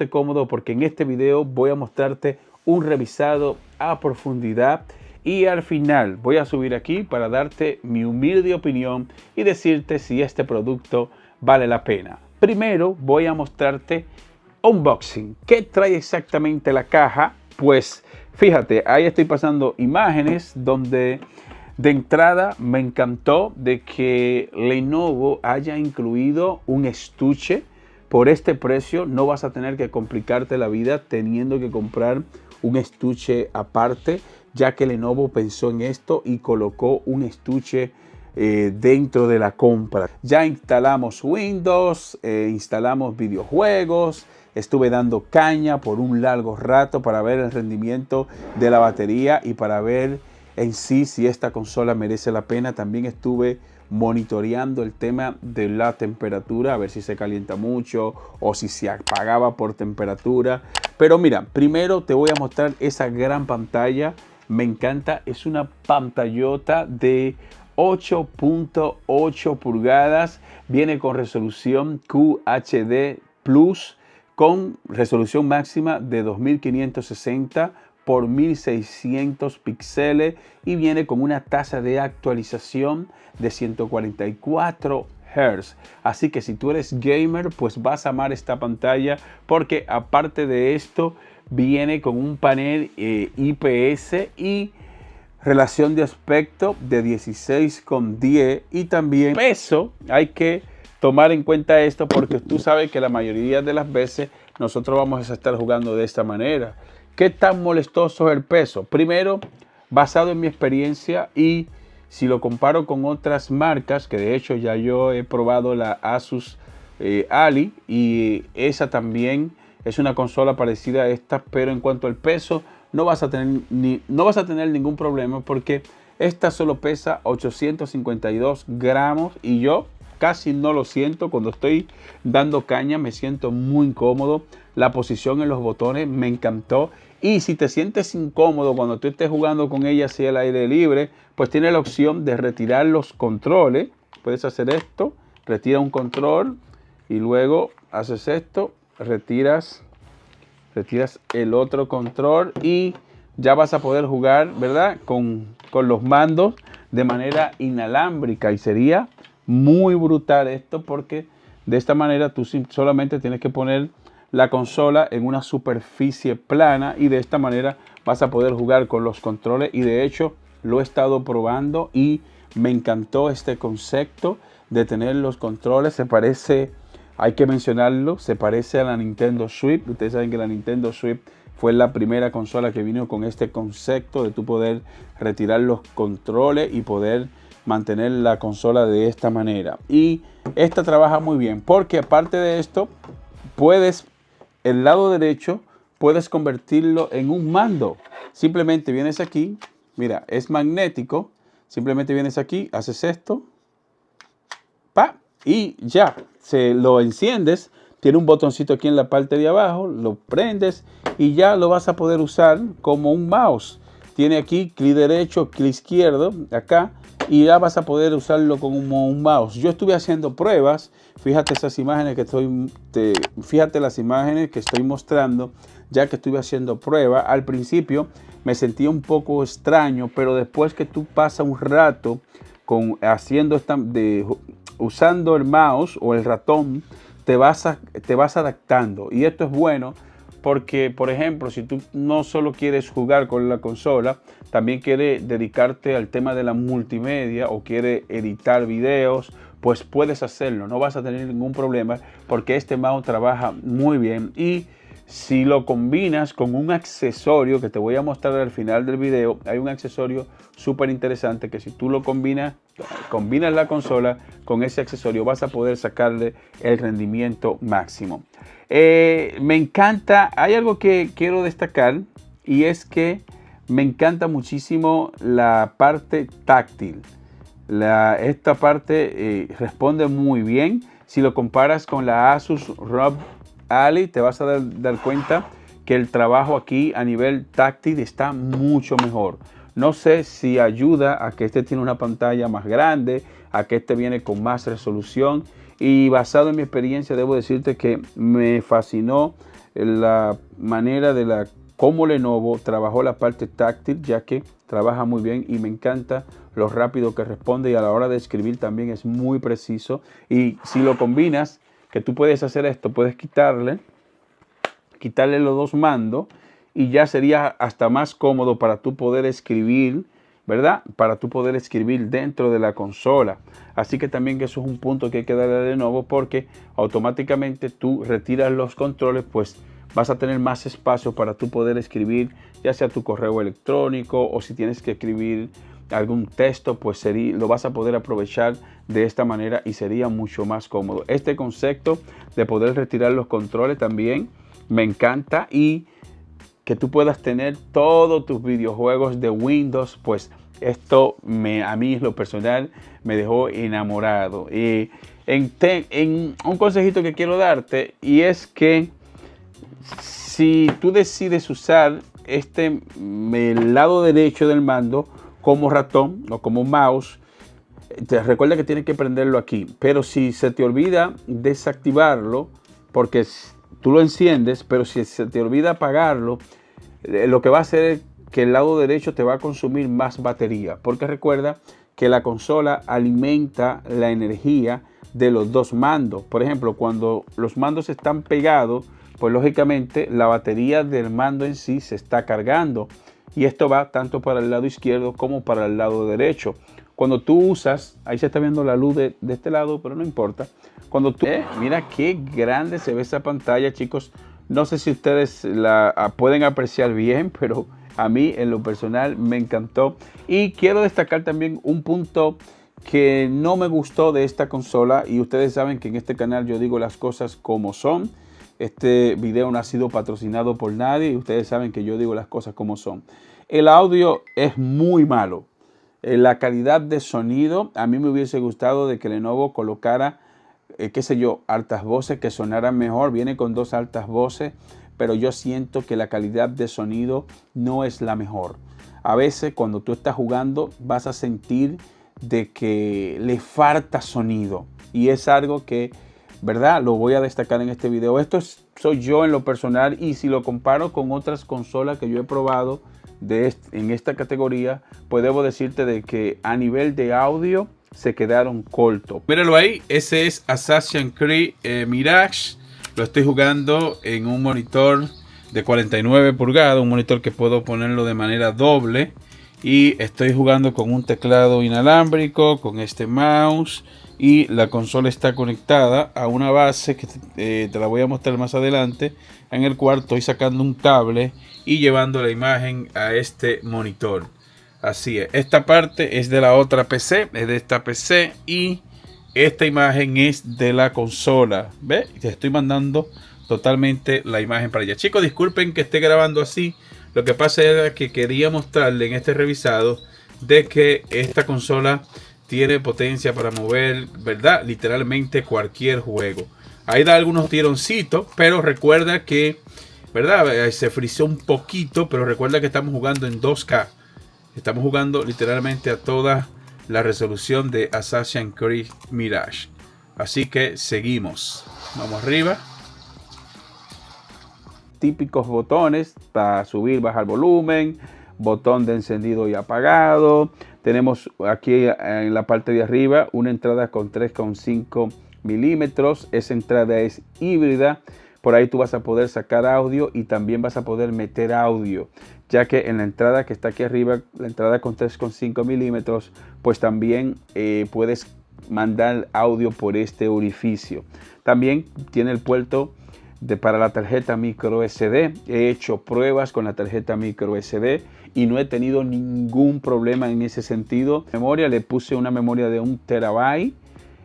cómodo porque en este video voy a mostrarte un revisado a profundidad y al final voy a subir aquí para darte mi humilde opinión y decirte si este producto vale la pena. Primero voy a mostrarte unboxing. ¿Qué trae exactamente la caja? Pues fíjate, ahí estoy pasando imágenes donde de entrada me encantó de que Lenovo haya incluido un estuche. Por este precio no vas a tener que complicarte la vida teniendo que comprar un estuche aparte, ya que Lenovo pensó en esto y colocó un estuche dentro de la compra. Ya instalamos Windows, instalamos videojuegos, estuve dando caña por un largo rato para ver el rendimiento de la batería y para ver en sí si esta consola merece la pena. También estuve monitoreando el tema de la temperatura, a ver si se calienta mucho o si se apagaba por temperatura. Pero mira, primero te voy a mostrar esa gran pantalla. Me encanta, es una pantallota de 8.8 pulgadas. Viene con resolución QHD Plus con resolución máxima de 2560 por 1600 píxeles y viene con una tasa de actualización de 144 Hz. Así que si tú eres gamer, pues vas a amar esta pantalla porque aparte de esto viene con un panel IPS y relación de aspecto de 16:10 y también peso. Hay que tomar en cuenta esto porque tú sabes que la mayoría de las veces nosotros vamos a estar jugando de esta manera. ¿Qué tan molestoso es el peso? Primero, basado en mi experiencia y si lo comparo con otras marcas, que de hecho ya yo he probado la Asus Ali y esa también es una consola parecida a esta, pero en cuanto al peso no vas a tener ningún problema porque esta solo pesa 852 gramos y yo casi no lo siento. Cuando estoy dando caña me siento muy incómodo. La posición en los botones me encantó. Y si te sientes incómodo cuando tú estés jugando con ella así al aire libre, pues tiene la opción de retirar los controles. Puedes hacer esto, retira un control y luego haces esto, retiras el otro control y ya vas a poder jugar, ¿verdad? Con los mandos de manera inalámbrica y sería muy brutal esto porque de esta manera tú solamente tienes que poner la consola en una superficie plana y de esta manera vas a poder jugar con los controles y de hecho lo he estado probando y me encantó este concepto de tener los controles. Se parece, hay que mencionarlo, se parece a la Nintendo Switch. Ustedes saben que la Nintendo Switch fue la primera consola que vino con este concepto de tú poder retirar los controles y poder mantener la consola de esta manera. Y esta trabaja muy bien porque aparte de esto, el lado derecho puedes convertirlo en un mando. Simplemente vienes aquí, mira, es magnético. Simplemente vienes aquí, haces esto, ¡pa! Y ya, se lo enciendes. Tiene un botoncito aquí en la parte de abajo, lo prendes y ya lo vas a poder usar como un mouse. Tiene aquí clic derecho, clic izquierdo, acá, y ya vas a poder usarlo como un mouse. Yo estuve haciendo pruebas, fíjate esas imágenes fíjate las imágenes que estoy mostrando, ya que estuve haciendo prueba. Al principio me sentía un poco extraño, pero después que tú pasas un rato usando el mouse o el ratón, te vas adaptando. Y esto es bueno porque, por ejemplo, si tú no solo quieres jugar con la consola, también quieres dedicarte al tema de la multimedia o quieres editar videos, pues puedes hacerlo. No vas a tener ningún problema porque este mouse trabaja muy bien. Y si lo combinas con un accesorio que te voy a mostrar al final del video, hay un accesorio súper interesante que si tú lo combinas la consola con ese accesorio, vas a poder sacarle el rendimiento máximo. Me encanta, hay algo que quiero destacar y es que me encanta muchísimo la parte táctil. Esta parte responde muy bien. Si lo comparas con la Asus ROG Ali, te vas a dar cuenta que el trabajo aquí a nivel táctil está mucho mejor. No sé si ayuda a que este tiene una pantalla más grande, a que este viene con más resolución. Y basado en mi experiencia, debo decirte que me fascinó la manera de cómo Lenovo trabajó la parte táctil, ya que trabaja muy bien y me encanta lo rápido que responde, y a la hora de escribir también es muy preciso. Y si lo combinas, que tú puedes hacer esto, puedes quitarle los dos mandos y ya sería hasta más cómodo para tú poder escribir, ¿verdad? Para tú poder escribir dentro de la consola. Así que también eso es un punto que hay que darle a Lenovo, porque automáticamente tú retiras los controles, pues vas a tener más espacio para tú poder escribir, ya sea tu correo electrónico o si tienes que escribir algún texto, pues lo vas a poder aprovechar de esta manera y sería mucho más cómodo. Este concepto de poder retirar los controles también me encanta, y que tú puedas tener todos tus videojuegos de Windows, pues esto a mí en lo personal me dejó enamorado. En un consejito que quiero darte, y es que si tú decides usar el lado derecho del mando como ratón o como mouse, te recuerda que tienes que prenderlo aquí, pero si se te olvida desactivarlo, porque tú lo enciendes, pero si se te olvida apagarlo, lo que va a hacer es que el lado derecho te va a consumir más batería, porque recuerda que la consola alimenta la energía de los dos mandos. Por ejemplo, cuando los mandos están pegados, pues lógicamente la batería del mando en sí se está cargando, y esto va tanto para el lado izquierdo como para el lado derecho. Cuando tú usas, ahí se está viendo la luz de este lado, pero no importa. Cuando tú, mira qué grande se ve esa pantalla, chicos. No sé si ustedes la pueden apreciar bien, pero a mí en lo personal me encantó. Y quiero destacar también un punto que no me gustó de esta consola, y ustedes saben que en este canal yo digo las cosas como son. Este video no ha sido patrocinado por nadie y ustedes saben que yo digo las cosas como son. El audio es muy malo. La calidad de sonido, a mí me hubiese gustado de que Lenovo colocara, qué sé yo, altas voces que sonaran mejor. Viene con dos altas voces, pero yo siento que la calidad de sonido no es la mejor. A veces cuando tú estás jugando vas a sentir de que le falta sonido, y es algo que, ¿verdad?, lo voy a destacar en este video. Soy yo en lo personal, y si lo comparo con otras consolas que yo he probado en esta categoría, pues debo decirte de que a nivel de audio se quedaron cortos. Míralo ahí, ese es Assassin's Creed Mirage. Lo estoy jugando en un monitor de 49 pulgadas, un monitor que puedo ponerlo de manera doble, y estoy jugando con un teclado inalámbrico, con este mouse, y la consola está conectada a una base que te la voy a mostrar más adelante, en el cual estoy sacando un cable y llevando la imagen a este monitor. Así es, esta parte es de la otra PC, es de esta PC, y esta imagen es de la consola. ¿Ve? Te estoy mandando totalmente la imagen para allá. Chicos, disculpen que esté grabando así. Lo que pasa era que quería mostrarle en este revisado de que esta consola tiene potencia para mover, ¿verdad?, literalmente cualquier juego. Ahí da algunos tironcitos, pero recuerda que, ¿verdad?, se frició un poquito, pero recuerda que estamos jugando en 2K. Estamos jugando literalmente a toda la resolución de Assassin's Creed Mirage. Así que seguimos. Vamos arriba. Típicos botones para subir, bajar volumen, botón de encendido y apagado. Tenemos aquí en la parte de arriba una entrada con 3,5 milímetros. Esa entrada es híbrida. Por ahí tú vas a poder sacar audio y también vas a poder meter audio, ya que en la entrada que está aquí arriba, la entrada con 3,5 milímetros, pues también puedes mandar audio por este orificio. También tiene el puerto para la tarjeta micro SD. He hecho pruebas con la tarjeta micro SD y no he tenido ningún problema en ese sentido. Memoria, le puse una memoria de 1 terabyte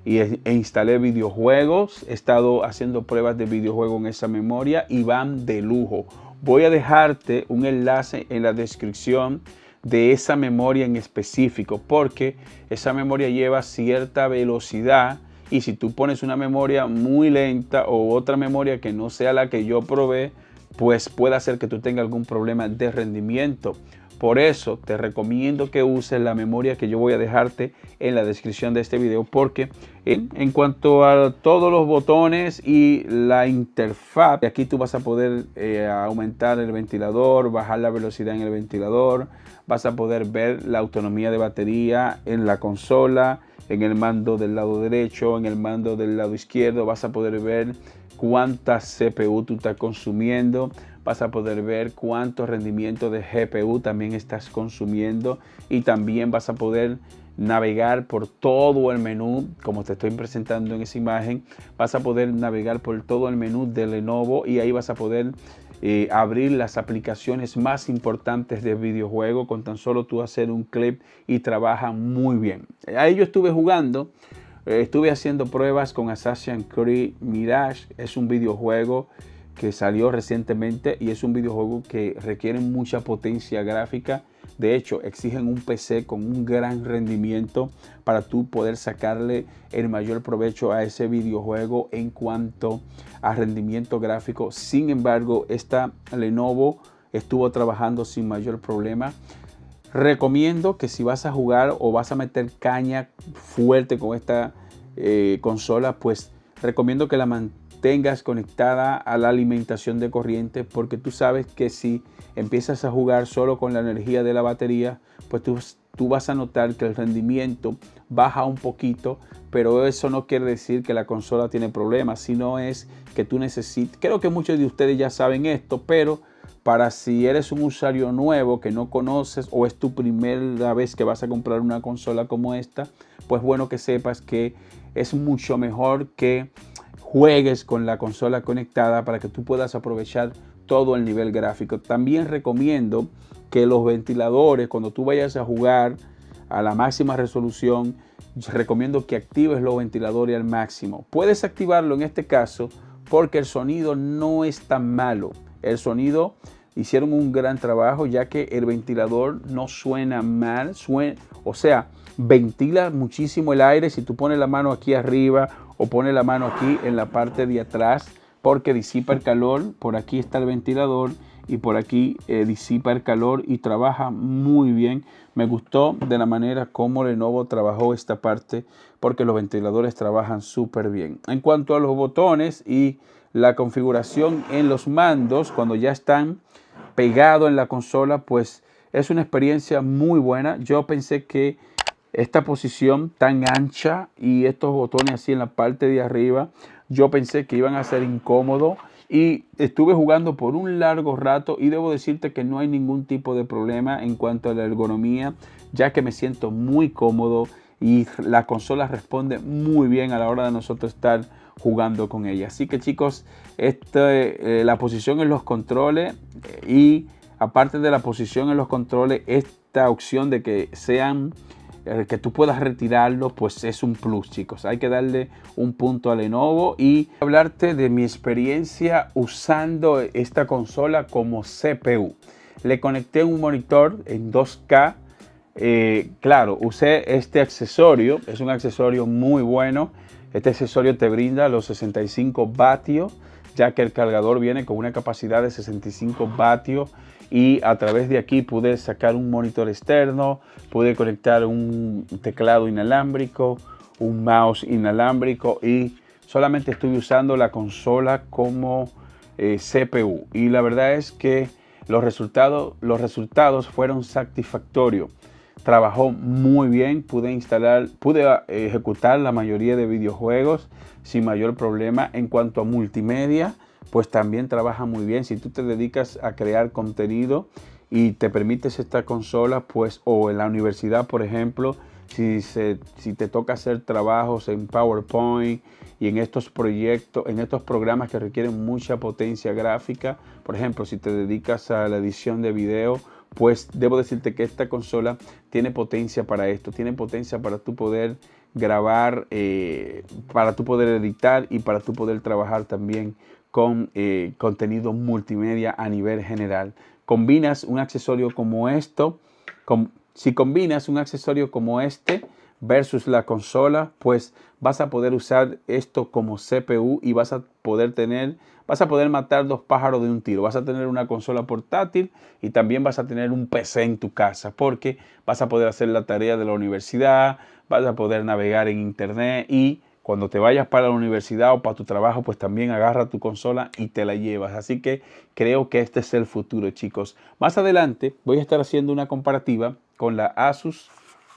e instalé videojuegos. He estado haciendo pruebas de videojuegos en esa memoria y van de lujo. Voy a dejarte un enlace en la descripción de esa memoria en específico, porque esa memoria lleva cierta velocidad, y si tú pones una memoria muy lenta o otra memoria que no sea la que yo probé, pues puede hacer que tú tengas algún problema de rendimiento. Por eso te recomiendo que uses la memoria que yo voy a dejarte en la descripción de este video, porque en cuanto a todos los botones y la interfaz, aquí tú vas a poder aumentar el ventilador, bajar la velocidad en el ventilador, vas a poder ver la autonomía de batería en la consola, en el mando del lado derecho, en el mando del lado izquierdo, vas a poder ver cuánta CPU tú estás consumiendo, vas a poder ver cuánto rendimiento de GPU también estás consumiendo, y también vas a poder navegar por todo el menú, como te estoy presentando en esa imagen. Vas a poder navegar por todo el menú de Lenovo, y ahí vas a poder abrir las aplicaciones más importantes de videojuego con tan solo tú hacer un clip, y trabaja muy bien. Ahí yo estuve jugando. Estuve haciendo pruebas con Assassin's Creed Mirage. Es un videojuego que salió recientemente y es un videojuego que requiere mucha potencia gráfica. De hecho, exigen un PC con un gran rendimiento para tú poder sacarle el mayor provecho a ese videojuego en cuanto a rendimiento gráfico. Sin embargo, esta Lenovo estuvo trabajando sin mayor problema. Recomiendo que si vas a jugar o vas a meter caña fuerte con esta consola, pues recomiendo que la mantengas conectada a la alimentación de corriente, porque tú sabes que si empiezas a jugar solo con la energía de la batería, pues tú vas a notar que el rendimiento baja un poquito, pero eso no quiere decir que la consola tiene problemas, sino es que tú necesitas, creo que muchos de ustedes ya saben esto, pero para si eres un usuario nuevo que no conoces o es tu primera vez que vas a comprar una consola como esta, pues bueno que sepas que es mucho mejor que juegues con la consola conectada para que tú puedas aprovechar todo el nivel gráfico. También recomiendo que los ventiladores, cuando tú vayas a jugar a la máxima resolución, recomiendo que actives los ventiladores al máximo. Puedes activarlo en este caso porque el sonido no es tan malo. El sonido, hicieron un gran trabajo, ya que el ventilador no suena mal, o sea, ventila muchísimo el aire. Si tú pones la mano aquí arriba o pones la mano aquí en la parte de atrás, porque disipa el calor. Por aquí está el ventilador y por aquí disipa el calor y trabaja muy bien. Me gustó de la manera como Lenovo trabajó esta parte, porque los ventiladores trabajan súper bien. En cuanto a los botones y la configuración en los mandos, cuando ya están pegados en la consola, pues es una experiencia muy buena. Yo pensé que esta posición tan ancha y estos botones así en la parte de arriba, yo pensé que iban a ser incómodos, y estuve jugando por un largo rato y debo decirte que no hay ningún tipo de problema en cuanto a la ergonomía, ya que me siento muy cómodo y la consola responde muy bien a la hora de nosotros estar jugando con ella. Así que chicos, la posición en los controles, y aparte de la posición en los controles, esta opción de que sean que tú puedas retirarlo, pues es un plus, chicos. Hay que darle un punto a Lenovo. Y hablarte de mi experiencia usando esta consola como CPU. Le conecté un monitor en 2K. Claro, usé este accesorio, es un accesorio muy bueno. Este accesorio te brinda los 65 vatios, ya que el cargador viene con una capacidad de 65 vatios, y a través de aquí pude sacar un monitor externo, pude conectar un teclado inalámbrico, un mouse inalámbrico, y solamente estuve usando la consola como CPU, y la verdad es que los resultados fueron satisfactorios. Trabajó muy bien, pude ejecutar la mayoría de videojuegos sin mayor problema. En cuanto a multimedia, pues también trabaja muy bien. Si tú te dedicas a crear contenido y te permites esta consola, pues, o en la universidad, por ejemplo, si te toca hacer trabajos en PowerPoint y en estos proyectos, en estos programas que requieren mucha potencia gráfica, por ejemplo, si te dedicas a la edición de video, pues debo decirte que esta consola tiene potencia para esto, tiene potencia para tú poder grabar, para tú poder editar y para tú poder trabajar también con contenido multimedia a nivel general. Combinas un accesorio como esto, si combinas un accesorio como este, versus la consola, pues vas a poder usar esto como CPU y vas a poder matar dos pájaros de un tiro. Vas a tener una consola portátil y también vas a tener un PC en tu casa, porque vas a poder hacer la tarea de la universidad, vas a poder navegar en internet y cuando te vayas para la universidad o para tu trabajo, pues también agarra tu consola y te la llevas. Así que creo que este es el futuro, chicos. Más adelante voy a estar haciendo una comparativa con la Asus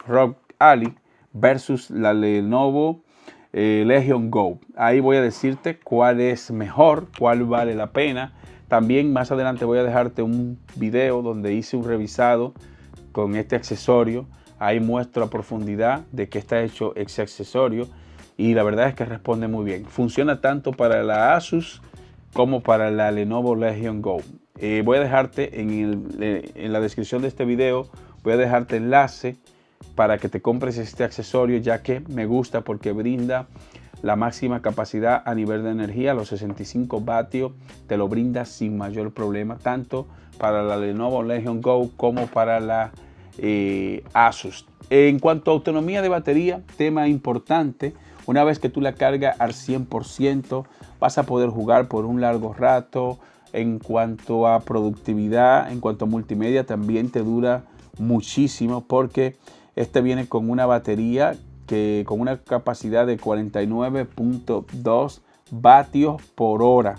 ROG Ally versus la Lenovo Legion Go. Ahí voy a decirte cuál es mejor, cuál vale la pena. También más adelante voy a dejarte un video donde hice un revisado con este accesorio. Ahí muestro a profundidad de qué está hecho ese accesorio y la verdad es que responde muy bien. Funciona tanto para la Asus como para la Lenovo Legion Go. Voy a dejarte en la descripción de este video, voy a dejarte enlace para que te compres este accesorio, ya que me gusta porque brinda la máxima capacidad a nivel de energía, los 65 vatios, te lo brinda sin mayor problema, tanto para la Lenovo Legion Go como para la Asus. En cuanto a autonomía de batería, tema importante, una vez que tú la cargas al 100%, vas a poder jugar por un largo rato. En cuanto a productividad, en cuanto a multimedia, también te dura muchísimo porque este viene con una batería con una capacidad de 49.2 vatios por hora.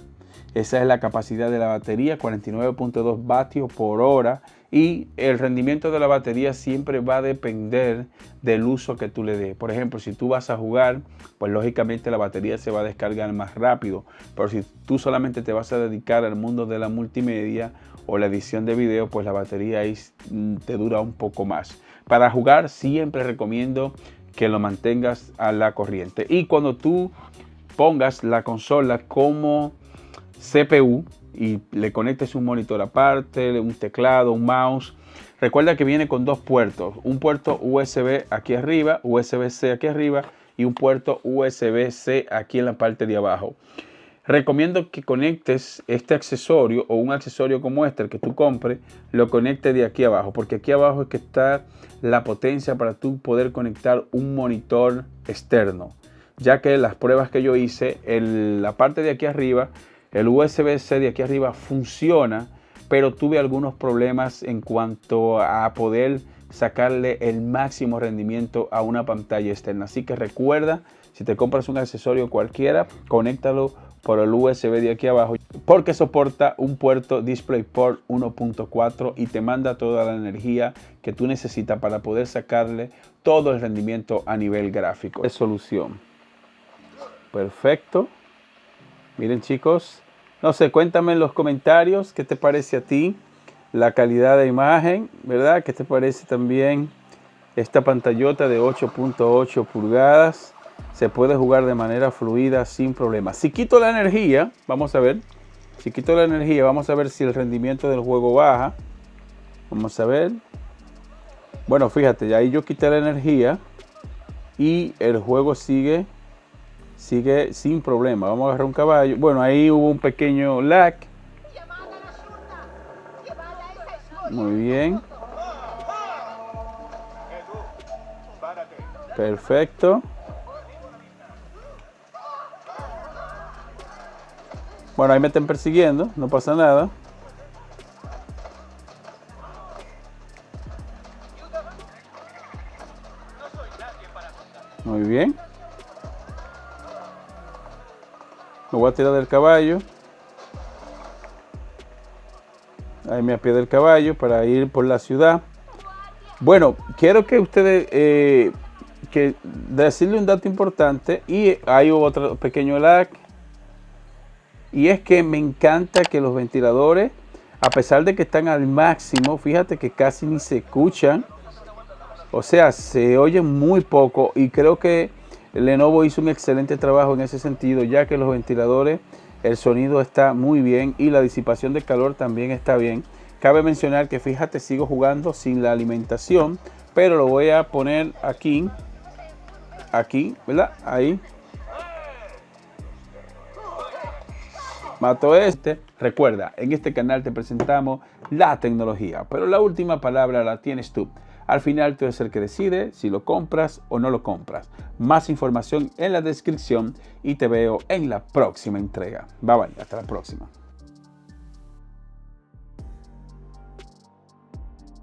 Esa es la capacidad de la batería, 49.2 vatios por hora. Y el rendimiento de la batería siempre va a depender del uso que tú le des. Por ejemplo, si tú vas a jugar, pues lógicamente la batería se va a descargar más rápido. Pero si tú solamente te vas a dedicar al mundo de la multimedia o la edición de video, pues la batería ahí te dura un poco más. Para jugar siempre recomiendo que lo mantengas a la corriente. Y cuando tú pongas la consola como CPU y le conectes un monitor aparte, un teclado, un mouse, recuerda que viene con dos puertos, un puerto USB aquí arriba, USB-C aquí arriba y un puerto USB-C aquí en la parte de abajo. Recomiendo que conectes este accesorio o un accesorio como este, el que tú compres, lo conectes de aquí abajo, porque aquí abajo es que está la potencia para tú poder conectar un monitor externo, ya que las pruebas que yo hice, la parte de aquí arriba, el USB-C de aquí arriba funciona, pero tuve algunos problemas en cuanto a poder sacarle el máximo rendimiento a una pantalla externa. Así que recuerda, si te compras un accesorio cualquiera, conéctalo por el USB de aquí abajo, porque soporta un puerto DisplayPort 1.4 y te manda toda la energía que tú necesitas para poder sacarle todo el rendimiento a nivel gráfico. Resolución. Perfecto. Miren, chicos, no sé, cuéntame en los comentarios qué te parece a ti la calidad de imagen, ¿verdad? ¿Qué te parece también esta pantallota de 8.8 pulgadas? Se puede jugar de manera fluida sin problema. Si quito la energía, vamos a ver. Si quito la energía, vamos a ver si el rendimiento del juego baja. Vamos a ver. Bueno, fíjate, ahí yo quité la energía y el juego sigue sin problema. Vamos a agarrar un caballo. Bueno, ahí hubo un pequeño lag. Muy bien. Perfecto. Bueno, ahí me están persiguiendo, no pasa nada. Muy bien. Me voy a tirar del caballo. Ahí me apié del caballo para ir por la ciudad. Bueno, quiero que ustedes decirle un dato importante y hay otro pequeño lag. Y es que me encanta que los ventiladores, a pesar de que están al máximo, fíjate que casi ni se escuchan. O sea, se oyen muy poco y creo que Lenovo hizo un excelente trabajo en ese sentido, ya que los ventiladores, el sonido está muy bien y la disipación de calor también está bien. Cabe mencionar que fíjate, sigo jugando sin la alimentación, pero lo voy a poner aquí, ¿verdad? Ahí. Mato este. Recuerda, en este canal te presentamos la tecnología, pero la última palabra la tienes tú. Al final tú eres el que decide si lo compras o no lo compras. Más información en la descripción y te veo en la próxima entrega. Bye bye, hasta la próxima.